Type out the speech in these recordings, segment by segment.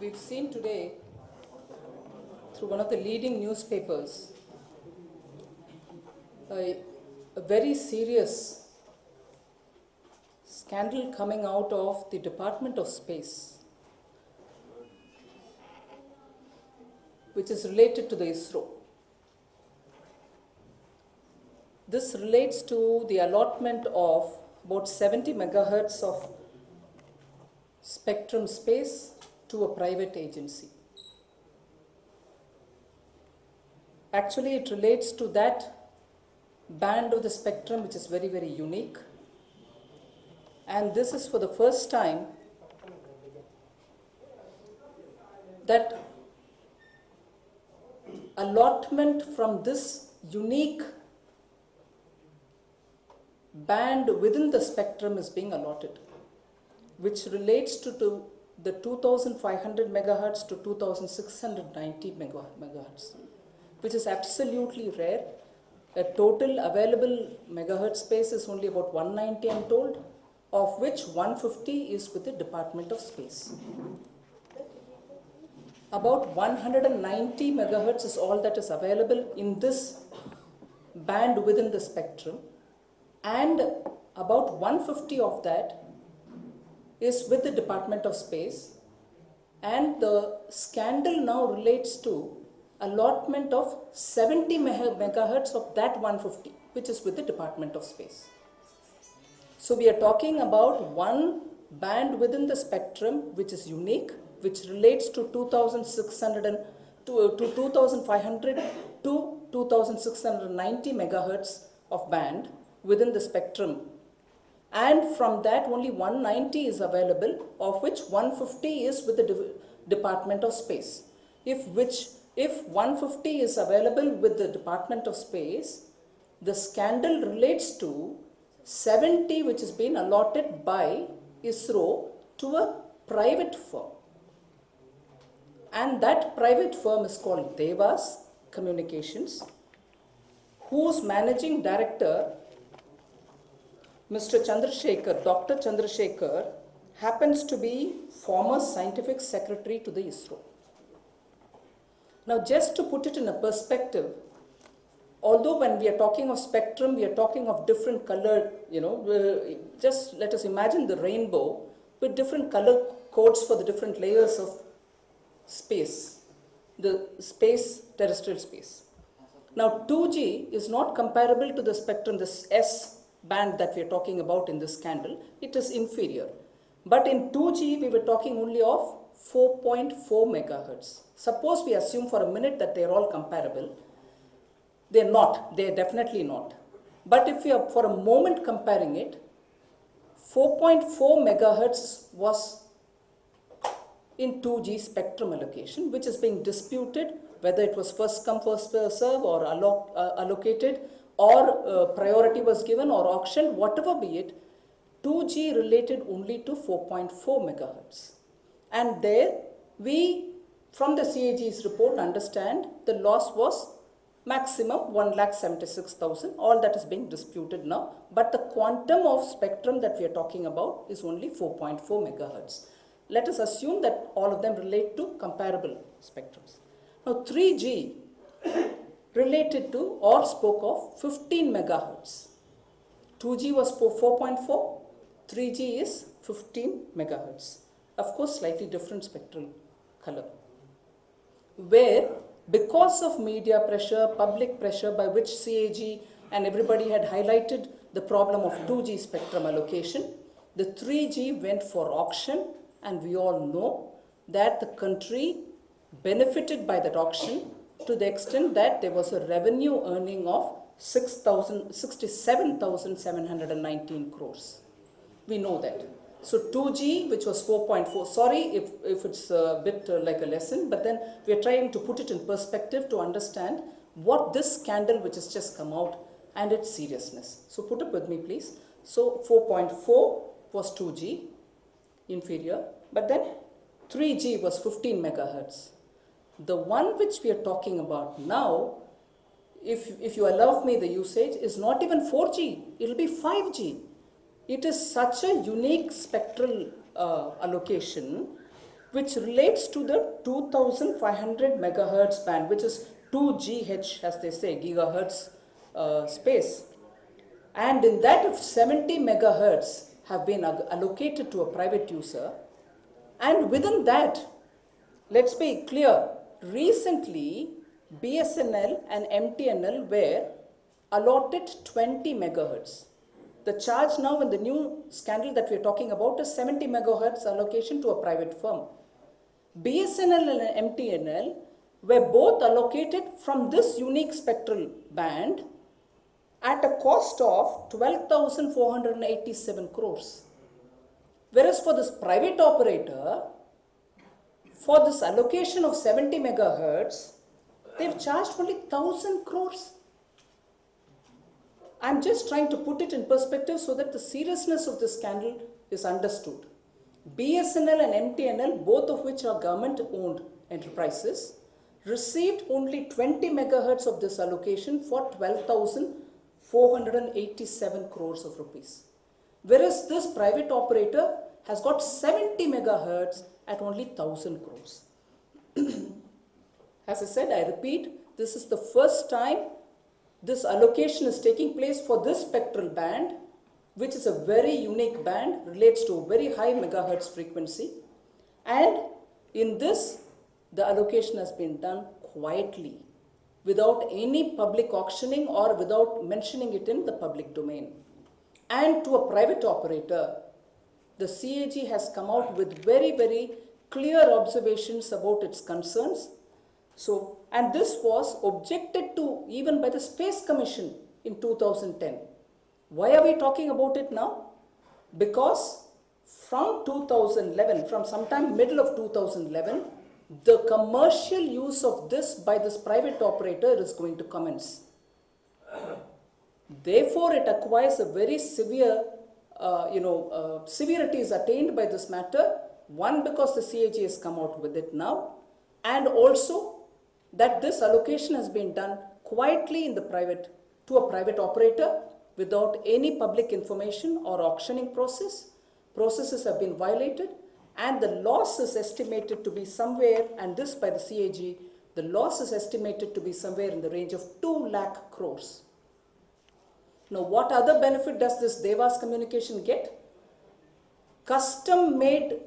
We've seen today through one of the leading newspapers a very serious scandal coming out of the Department of Space, which is related to the ISRO. This relates to the allotment of about 70 megahertz of spectrum space to a private agency. Actually, it relates to that band of the spectrum which is very, very unique. And this is for the first time that allotment from this unique band within the spectrum is being allotted, which relates to the 2500 megahertz to 2690 megahertz, which is absolutely rare. A total available megahertz space is only about 190, I'm told, of which 150 is with the Department of Space. About 190 megahertz is all that is available in this band within the spectrum, and about 150 of that is with the Department of Space, and the scandal now relates to allotment of 70 megahertz of that 150, which is with the Department of Space. So we are talking about one band within the spectrum which is unique, which relates to 2500 to 2690 megahertz of band within the spectrum. And from that only 190 is available, of which 150 is with the Department of Space. If 150 is available with the Department of Space, the scandal relates to 70 which is being allotted by ISRO to a private firm. And that private firm is called Devas Communications, whose managing director, Mr. Chandrasekhar, Dr. Chandrasekhar, happens to be former scientific secretary to the ISRO. Now, just to put it in a perspective, although when we are talking of spectrum, we are talking of different color, just let us imagine the rainbow with different color codes for the different layers of space, the space, terrestrial space. Now, 2G is not comparable to the spectrum, this S band that we are talking about in this scandal. It is inferior. But in 2G, we were talking only of 4.4 megahertz. Suppose we assume for a minute that they are all comparable. They are not. They are definitely not. But if we are for a moment comparing it, 4.4 megahertz was in 2G spectrum allocation, which is being disputed whether it was first come, first serve or allocated, or priority was given or auction, whatever be it. 2G related only to 4.4 megahertz. And there we, from the CAG's report, understand the loss was maximum 1,76,000. All that is being disputed now. But the quantum of spectrum that we are talking about is only 4.4 megahertz. Let us assume that all of them relate to comparable spectrums. Now 3G related to or spoke of 15 megahertz. 2G was 4.4, 3G is 15 megahertz. Of course, slightly different spectral color. Where, because of media pressure, public pressure, by which CAG and everybody had highlighted the problem of 2G spectrum allocation, the 3G went for auction, and we all know that the country benefited by that auction to the extent that there was a revenue earning of 67,719 crores. We know that. So 2G, which was 4.4, sorry if it's a bit like a lesson, but then we are trying to put it in perspective to understand what this scandal which has just come out and its seriousness. So put up with me, please. So 4.4 was 2G, inferior, but then 3G was 15 megahertz. The one which we are talking about now, if you allow me the usage, is not even 4G, it will be 5G. It is such a unique spectral allocation which relates to the 2500 megahertz band, which is 2 GH, as they say, gigahertz space. And in that, if 70 megahertz have been allocated to a private user, and within that, let's be clear, recently BSNL and MTNL were allotted 20 megahertz. The charge now in the new scandal that we are talking about is 70 megahertz allocation to a private firm. BSNL and MTNL were both allocated from this unique spectral band at a cost of 12,487 crores. Whereas for this private operator, for this allocation of 70 megahertz, they've charged only 1,000 crores. I'm just trying to put it in perspective so that the seriousness of this scandal is understood. BSNL and MTNL, both of which are government-owned enterprises, received only 20 megahertz of this allocation for 12,487 crores of rupees. Whereas this private operator has got 70 megahertz at only 1,000 crores. As I said, I repeat, this is the first time this allocation is taking place for this spectral band, which is a very unique band, relates to a very high megahertz frequency. And in this, the allocation has been done quietly, without any public auctioning or without mentioning it in the public domain. And to a private operator, the CAG has come out with very, very clear observations about its concerns. So, and this was objected to even by the Space Commission in 2010. Why are we talking about it now? Because from 2011, from sometime middle of 2011, the commercial use of this by this private operator is going to commence. Therefore, it acquires a very severe, severity is attained by this matter. One, because the CAG has come out with it now, and also that this allocation has been done quietly in the private, to a private operator without any public information or auctioning process. Processes have been violated, and the loss is estimated to be somewhere, and this by the CAG, the loss is estimated to be somewhere in the range of 2 lakh crores. Now, what other benefit does this Devas communication get? Custom-made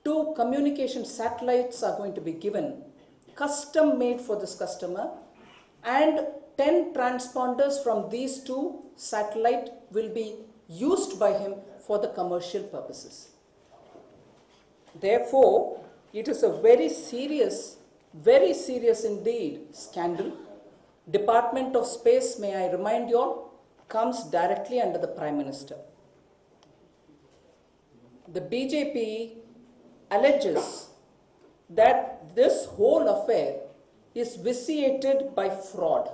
2 communication satellites are going to be given, custom-made for this customer, and 10 transponders from these 2 satellites will be used by him for the commercial purposes. Therefore, it is a very serious indeed scandal. Department of Space, may I remind you all, comes directly under the Prime Minister. The BJP alleges that this whole affair is vitiated by fraud.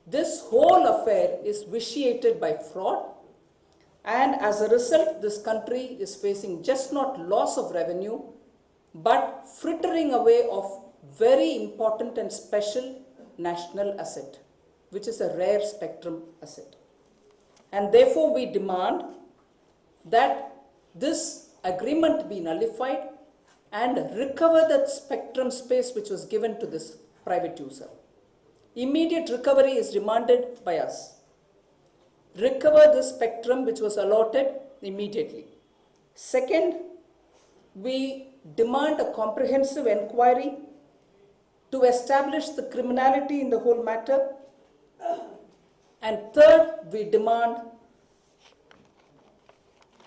This whole affair is vitiated by fraud, and as a result, this country is facing just not loss of revenue, but frittering away of very important and special national asset, which is a rare spectrum asset. And therefore, we demand that this agreement be nullified and recover that spectrum space which was given to this private user. Immediate recovery is demanded by us. Recover the spectrum which was allotted immediately. Second, we demand a comprehensive inquiry to establish the criminality in the whole matter. And third, we demand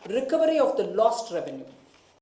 recovery of the lost revenue.